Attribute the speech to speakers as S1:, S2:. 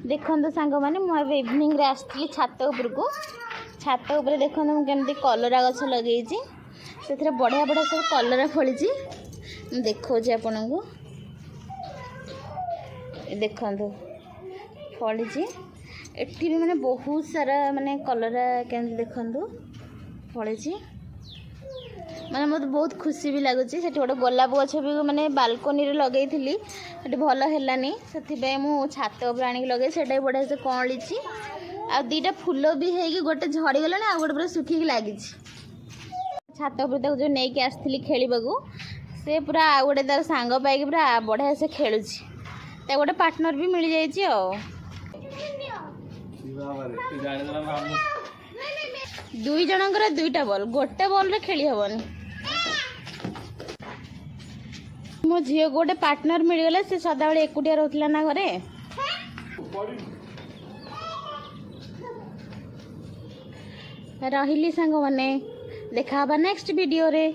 S1: देखो सांग मैंने मुझे इवनिंग रे आसती छात उपरको छात उपर देखो मुझे कलरा गछ लगे से बढ़िया बढ़िया सब कलरा फली देखा आपण को देखु फली एटी भी माने बहुत सारा माने कलरा केमती देखु फली माने मत बहुत खुशी भी लगुच से गोटे गोलाप गछ भी माने बालकोनी लगे थी भल है से मुझे छात उपर आनिक लगे से बढ़िया से कली आ दीटा फूल भी है गोटे झड़ीगला आ गोटे पूरा सुखिक लगी छात उपर जो नहीं कि आसती खेल से पूरा आ गोटे तार सांग पाई पूरा बढ़िया से खेलुची गोटे पार्टनर भी मिल जाइए दुई जनकर दुईटा बॉल गोटे बॉल रे खेली हबनी मो झी गोटे पार्टनर मिलगले से सदा बेले एकुटिया रहथिला ना घरे रहिली सांग माने देखा नेक्स्ट वीडियो रे।